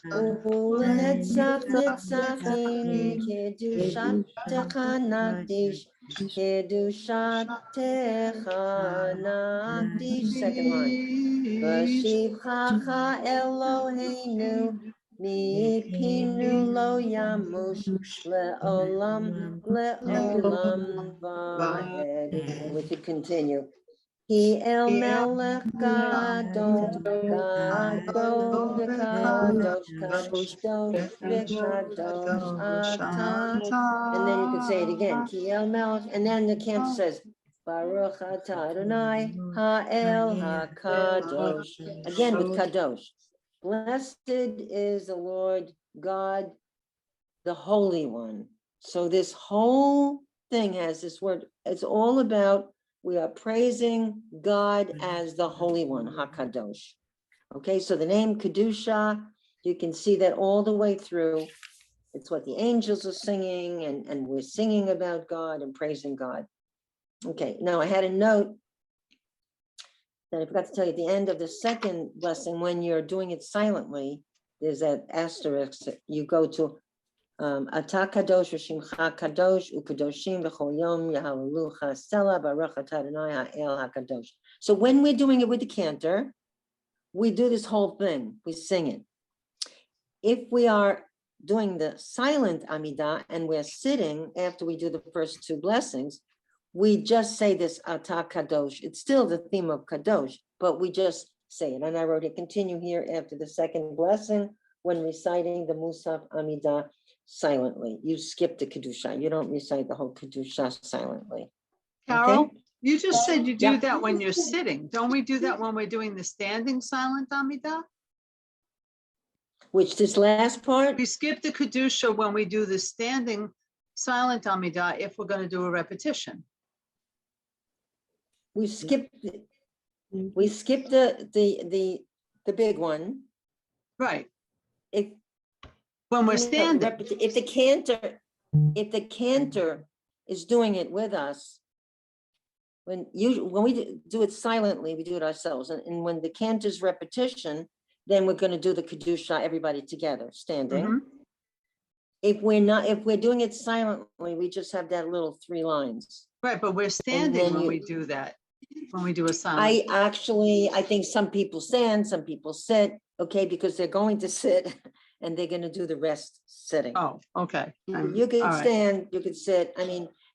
Ulenetzach Nitzachim Kedushat Techa Nagdish. Kedushat Techa Nagdish. Second line. V'shivchacha Eloheinu mipinu lo yamush le'olam va'ed. And we could continue. Ki el melech gadol v'kadosh v'kadosh ata. And then you could say it again. Ki el melech, and then the cantor says, Baruch atah Adonai ha'el ha'kadosh. Again with kadosh. Blessed is the Lord God, the Holy One. So this whole thing has this word. It's all about, we are praising God as the Holy One, HaKadosh. Okay, so the name Kedusha, you can see that all the way through. It's what the angels are singing, and we're singing about God and praising God. Okay, now I had a note that I forgot to tell you at the end of the second lesson, when you're doing it silently, there's that asterisk, you go to Ata Kadosh Shimcha Kadosh Ukadoshim B'chol Yom Yahalalu Chasela Baruch Atah Adonai Ha'el HaKadosh. So when we're doing it with the cantor, we do this whole thing, we sing it. If we are doing the silent Amidah and we're sitting after we do the first two blessings, we just say this Ata Kadosh. It's still the theme of Kadosh, but we just say it. And I wrote it, continue here after the second blessing when reciting the Musaf Amidah silently. You skip the Kedusha. You don't recite the whole Kedusha silently. Carol, Okay? you just said you do Yeah. that when you're sitting. Don't we do that when we're doing the standing silent Amidah? Which this last part, We skip the Kedusha when we do the standing silent Amidah if we're going to do a repetition. we skip the big one. Right. If When we're standing. If the cantor is doing it with us, when we do it silently, we do it ourselves. And when the cantor's repetition, then we're going to do the Kedusha, everybody together, standing. Mhm. If we're doing it silently, we just have that little 3 lines. Right, but we're standing then when you- we do that. When we do a silent. I think some people stand, some people sit, okay, because they're going to sit and they're going to do the rest sitting. Oh, okay. You could all right. stand, you could sit,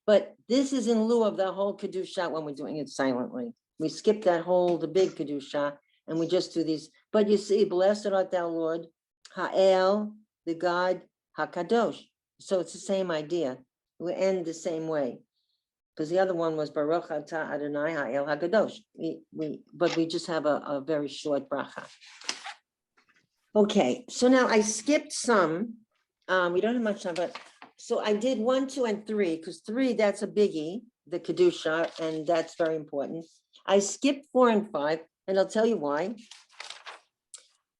but this is in lieu of the whole Kedusha when we're doing it silently. We skip that whole, the big Kedusha, and we just do these. But you see, blessed art thou, Lord, Ha'el, the God, HaKadosh. So it's the same idea. We end the same way. Because the other one was Baruch Atah Adonai Ha'el HaKadosh. But we just have a very short bracha. Okay, so now I skipped some. We don't have much time, but so I did 1, 2, and 3, because 3, that's a biggie, the Kedusha, and that's very important. I skipped 4 and 5. And I'll tell you why.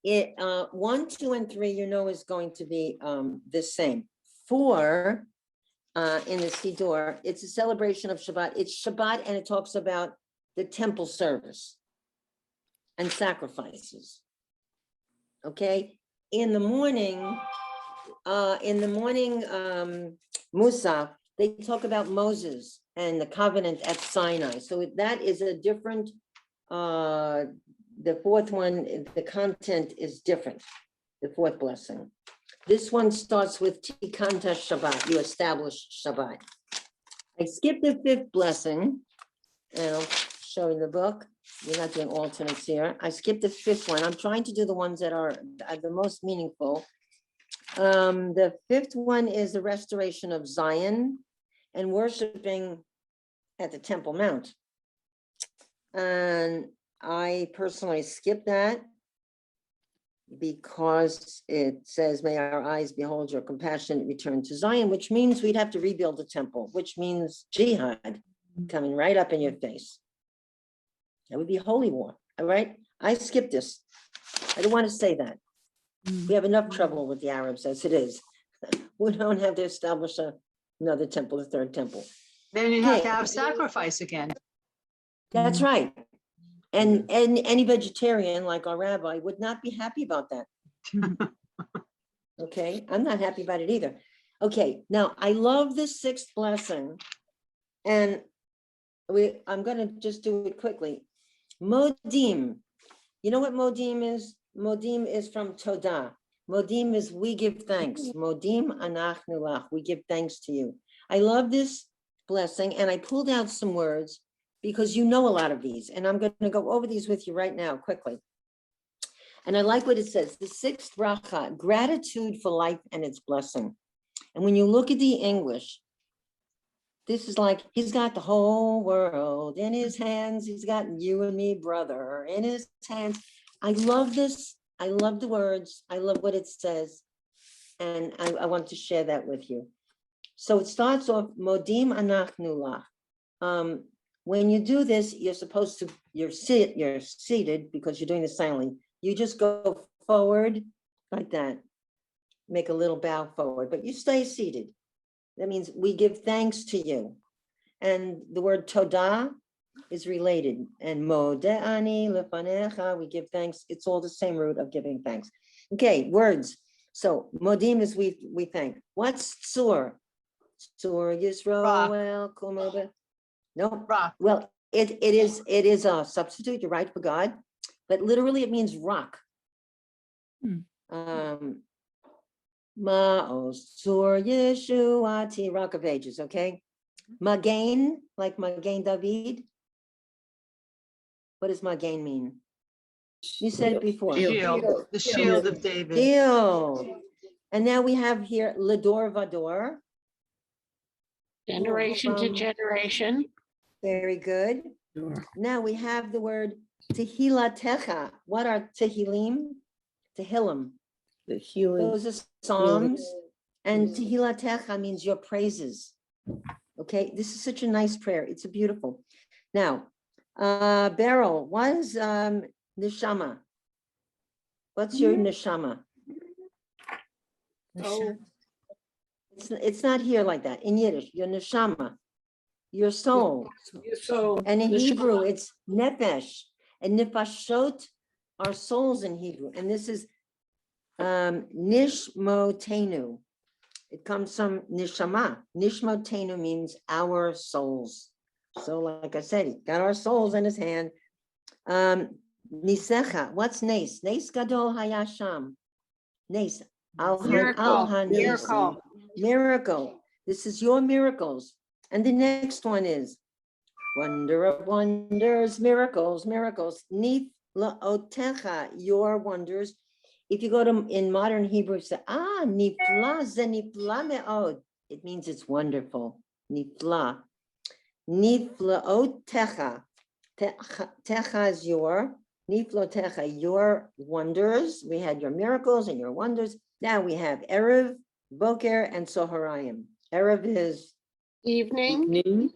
1, 2, and 3, is going to be the same. 4 in the Siddur, it's a celebration of Shabbat. It's Shabbat, and it talks about the temple service and sacrifices. Okay, in the morning, Musa, they talk about Moses and the covenant at Sinai. So that is a different, the fourth one, the content is different, the fourth blessing. This one starts with Tikanta Shabbat, you establish Shabbat. I skipped the fifth blessing, and I'll show you the book. We're not doing alternates here. I skipped the fifth one. I'm trying to do the ones that are the most meaningful. The fifth one is the restoration of Zion and worshiping at the Temple Mount. And I personally skipped that because it says, may our eyes behold your compassionate return to Zion, which means we'd have to rebuild the temple, which means jihad coming right up in your face. That would be holy war, all right? I skipped this. I don't want to say that. We have enough trouble with the Arabs as it is. We don't have to establish another temple, a third temple. Then you have to Okay. have sacrifice again. That's right. And any vegetarian like our rabbi would not be happy about that. Okay, I'm not happy about it either. Okay, now I love the sixth blessing. And I'm gonna just do it quickly. Modim. You know what Modim is? Modim is from Todah. Modim is we give thanks. Modim anachnu lach. We give thanks to you. I love this blessing, and I pulled out some words because you know a lot of these, and I'm going to go over these with you right now quickly. And I like what it says. The sixth bracha, gratitude for life and its blessing. And when you look at the English, this is like, he's got the whole world in his hands. He's got you and me, brother, in his hands. I love this. I love the words. I love what it says. And I want to share that with you. So it starts off, Modim anachnu lach. When you do this, you're supposed to, you're seated because you're doing this silently. You just go forward like that. Make a little bow forward, but you stay seated. That means we give thanks to you. And the word todah is related. And mode'ani lefanecha, we give thanks. It's all the same root of giving thanks. Okay, words. So modim is we thank. What's tzur? Tzur Yisroel kumobe. No, Rock. well, it is a substitute, you're right, for God, but literally it means rock. Ma'os Tzur Yeshuati, rock of ages, okay? Magain, like Magain David. What does Magain mean? You said it before. Shield, the shield of David. Shield. And now we have here Lador Vador. Generation to generation. Very good. Now we have the word Tehilatecha. What are Tehilim? Tehillim. The healing. Those are Psalms. And Tehilatecha means your praises. Okay, this is such a nice prayer. It's a beautiful. Now, Beryl, what is Neshama? What's your Neshama? Oh, It's not here like that. In Yiddish, your Neshama, your soul. so. And in the Hebrew, Shabbat. it's nefesh, and nefashot are souls in Hebrew. And this is nishmotenu. It comes from nishama. Nishmotenu means our souls. So like I said, he got our souls in his hand. Nisecha, what's nes? Nes gadol hayasham. Nes. Miracle. Miracle. This is your miracles. And the next one is wonder of wonders, miracles. Niflaotecha, your wonders. If you go to in modern Hebrew, it's nifla ze nifla me'od. It means it's wonderful. Nifla. Niflaotecha. Techa is your. Niflotecha, your wonders. We had your miracles and your wonders. Now we have Erev, Boker, and Soharayim. Erev is Evening,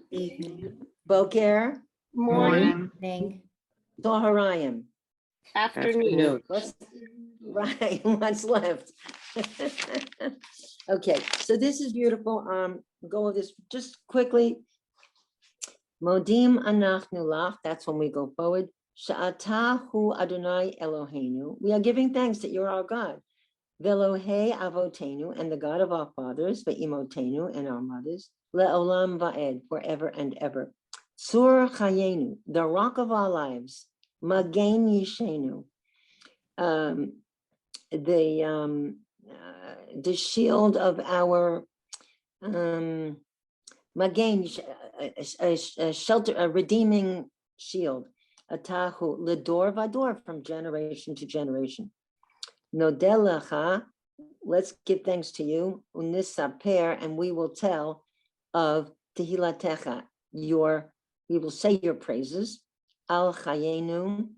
Boker, morning, Morning. Toharayim. Afternoon. What's right? What's left? Okay, so this is beautiful. Go with this just quickly. Modim anachnu lach. That's when we go forward. Sha'ata hu Adonai Eloheinu. We are giving thanks that you're our God. Velohei avotenu, and the God of our fathers, ve'imotenu, and our mothers, le'olam va'ed, forever and ever. Sur chayenu, the rock of our lives, magen yishenu, the shield of our magen, a shelter, a redeeming shield. Atahu ledor vador, from generation to generation. Nodelacha, let's give thanks to you. Unisaper, and we will tell of Tehilatecha, we will say your praises. Al chayenu,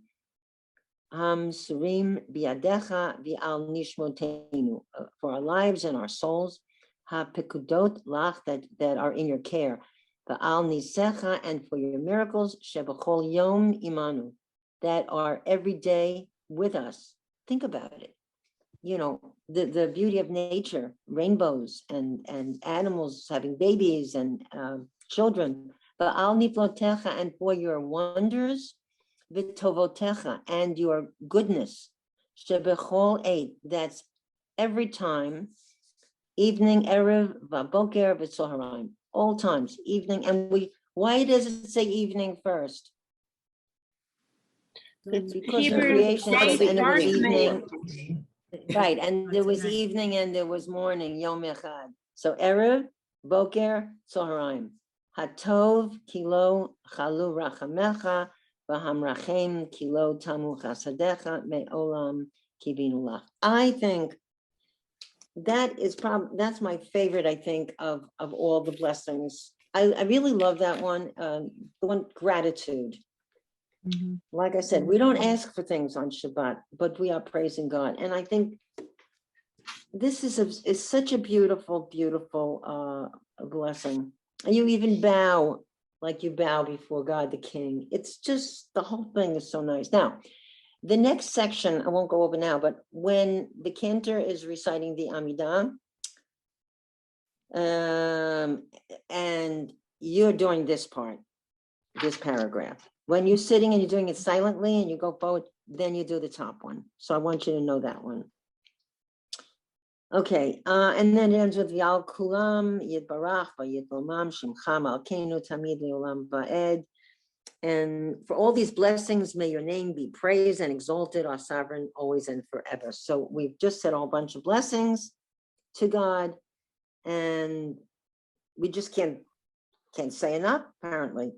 surim biadecha, vi'al nishmotenu, for our lives and our souls. Ha pekudot lach, that are in your care. Va'al nisecha, and for your miracles. Shebachol yom imanu, that are every day with us. Think about it. You know, the beauty of nature, rainbows and animals having babies and children. But al niflotecha, and for your wonders, v'tovotecha, and your goodness, shebechol eight, that's every time, evening, erev, v'boker, v'tzoharim, all times, evening. And why does it say evening first? It's Because the Hebrew creation says, day and it was starting evening. Right, and there was evening and there was morning, Yom Echad. So Erev, Boker, Tzoharim. Hatov, Kilo, Chalu Rachamecha, Vahamrachem, Kilo, Tamu Chasadecha, Me'olam, Kivinu Lach. I think that's my favorite, I think, of all the blessings. I really love that one, the one, gratitude. Mhm. Like I said, we don't ask for things on Shabbat, but we are praising God. And I think this is such a beautiful, beautiful blessing. And you even bow like you bow before God, the King. It's just, the whole thing is so nice. Now, the next section, I won't go over now, but when the cantor is reciting the Amidah, and you're doing this part, this paragraph. When you're sitting and you're doing it silently and you go forward, then you do the top one. So I want you to know that one. Okay, and then it ends with Yal Kulam, Yid Barach, Yid Bomam, Shimcha Malkeinu, Tamid Leolam Va'ed. And for all these blessings, may your name be praised and exalted, our sovereign, always and forever. So we've just said a whole bunch of blessings to God, and we just can't say enough, apparently.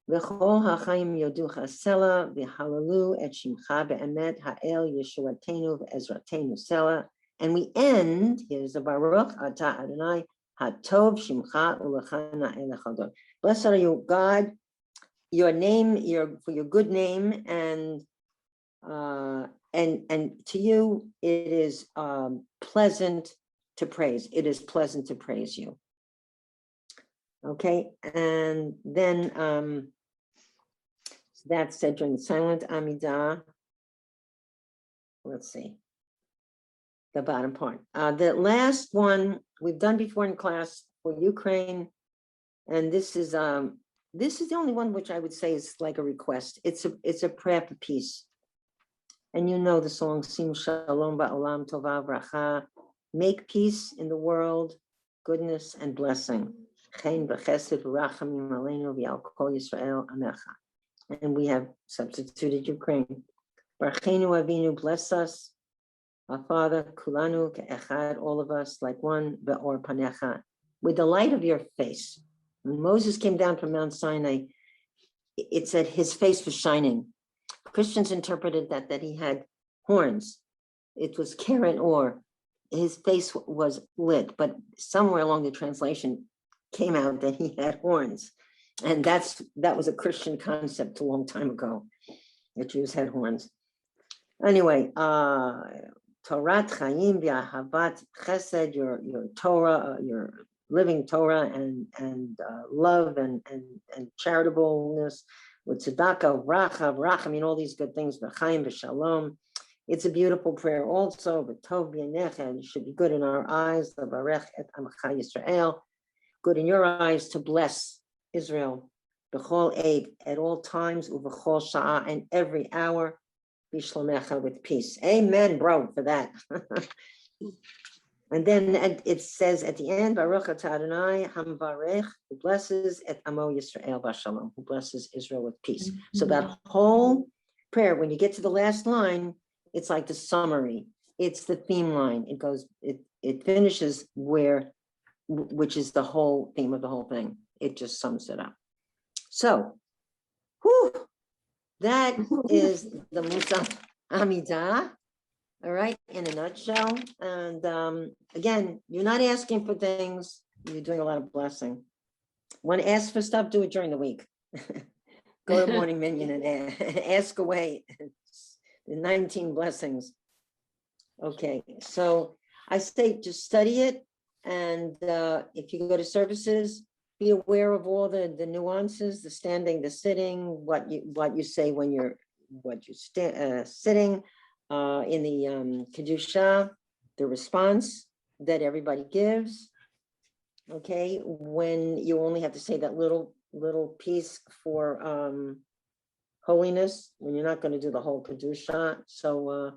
V'chol ha'chaim yoducha sela, v'halalu et shimcha be'emet ha'el yeshuatenu v'ezratenu sela. And we end, here's the Baruch, Ata Adonai, ha'tov shimcha u'lechana elechadon. Blessed are you, God, your name, for your good name, and to you it is pleasant to praise. It is pleasant to praise you. Okay, and then that's said during the silent Amidah. Let's see, the bottom part. The last one we've done before in class for Ukraine, and this is the only one which I would say is like a request. It's a prayer for peace. And you know the song Sim Shalom Ba'olam Tova Bracha, make peace in the world, goodness and blessing. And we have substituted Ukraine. Barchenu Avinu, bless us, our Father, Kulanu Ke'echad, all of us like one, Be'or Panecha, with the light of your face. When Moses came down from Mount Sinai, it said his face was shining. Christians interpreted that he had horns. It was Keren Or. His face was lit, but somewhere along the translation came out that he had horns. And that was a Christian concept a long time ago, that Jews had horns. Anyway, Torat Chaim v'ahavat chesed, your Torah, your living Torah, and love and charitableness, with tzedakah, racha, racham, all these good things, v'chaim, v'shalom. It's a beautiful prayer also, v'tov b'yanecha, it should be good in our eyes, v'varech et amcha Yisrael, good in your eyes to bless Israel, b'chol eid, at all times, u'v'chol sha'ah, and every hour, b'shlomecha, with peace. Amen, bro, for that. And then it says at the end, Baruch atah Adonai hamvarech, who blesses et amo Yisrael b'shalom, who blesses Israel with peace. So that whole prayer, when you get to the last line, it's like the summary. It's the theme line. It goes, it finishes which is the whole theme of the whole thing. It just sums it up. So, that is the Musaf Amidah. All right, in a nutshell. And again, you're not asking for things, you're doing a lot of blessing. Want to ask for stuff, do it during the week. Go to Morning Minion and ask away. The 19 blessings. Okay, so I say just study it. And if you go to services, be aware of all the nuances, the standing, the sitting, what you say when you're sitting. In the Kedusha, the response that everybody gives, okay, when you only have to say that little piece for holiness, when you're not going to do the whole Kedusha. So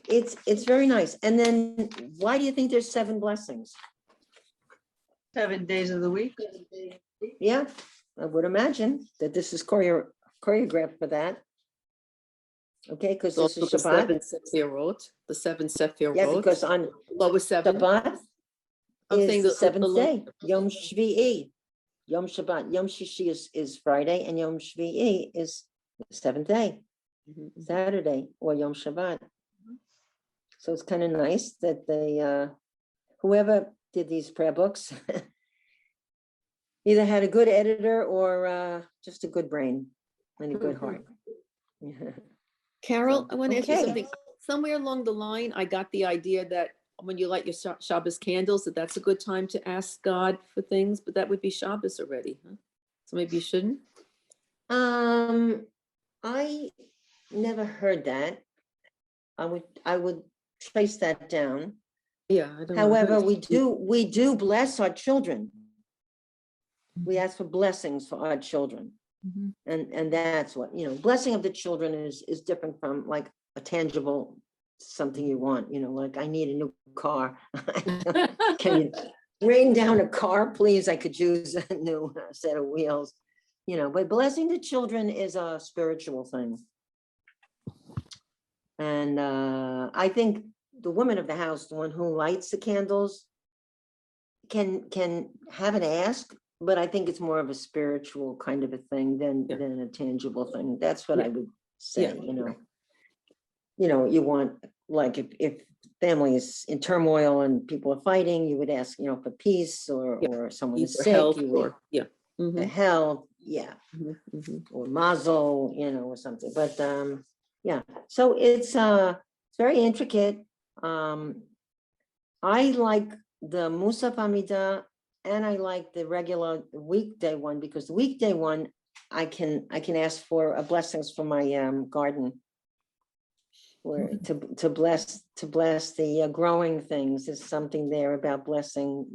it's very nice. And then why do you think there's 7 blessings? 7 days of the week. Yeah, I would imagine that this is choreographed for that. Okay, because this Also is the Shabbat. 7 Sefirot, the 7 Sefirot. Yeah, because on Lowest 7. Shabbat I'm is saying the the 7th day, Yom Shvi'i. Yom Shabbat, Yom Shishi is Friday, and Yom Shvi'i is the 7th day, Saturday, or Yom Shabbat. So it's kind of nice that they, whoever did these prayer books, either had a good editor or just a good brain and a good heart. Carol, I want to ask you Okay. something. Somewhere along the line, I got the idea that when you light your Shabbos candles, that's a good time to ask God for things, but that would be Shabbos already, huh? So maybe you shouldn't? I never heard that. I would trace that down. Yeah, I don't know. However, we do bless our children. We ask for blessings for our children. And that's what, blessing of the children is different from like a tangible something you want, like I need a new car. Can you rain down a car, please? I could use a new set of wheels, but blessing the children is a spiritual thing. And I think the woman of the house, the one who lights the candles, can have an ask, but I think it's more of a spiritual kind of a thing than a tangible thing. That's what I would say, you want, like if family is in turmoil and people are fighting, you would ask, for peace or someone is sick, health you would, or health, or mazel, or something. But so it's very intricate. I like the Musaf Amidah, and I like the regular weekday one, because the weekday one I can ask for blessings for my garden, or to bless the growing things. There's something there about blessing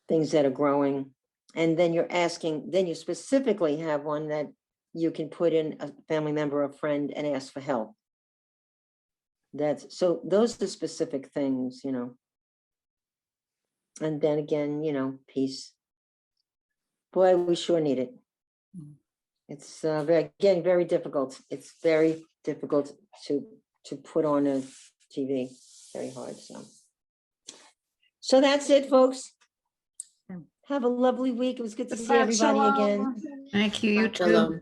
things that are growing. And then you specifically have one that you can put in a family member or friend and ask for help. So those are specific things, And then again, peace. Boy, we sure need it. It's very difficult. It's very difficult to put on a TV. Very hard. So that's it, folks. Have a lovely week. It was good to see everybody again. Thank you, you too. Shalom.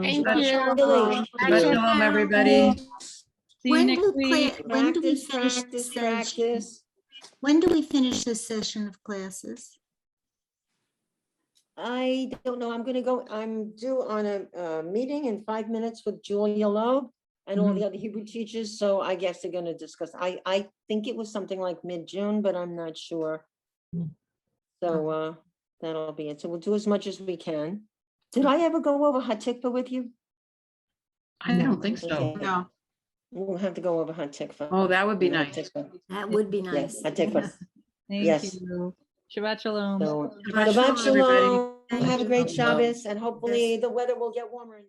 Thank Shabbat you. shalom. Shabbat shalom, everybody. See you next week. When do we finish Practice, this session? practice. When do we finish this session of classes? I don't know. I'm due on a meeting in 5 minutes with Julia Loeb and all the other Hebrew teachers. So I guess they're going to discuss. I think it was something like mid-June, but I'm not sure. So that'll be it. So we'll do as much as we can. Did I ever go over Hatikva with you? I don't think so. Okay. No, We'll have to go over Hatikva. Oh, that would be Yeah, nice. Hatikva. That would be Yes, nice. Hatikva. Thank Yes. you. Shabbat shalom. So, Shabbat Shabbat shalom, everybody. shalom. Have a great Shabbos, and hopefully the weather will get warmer.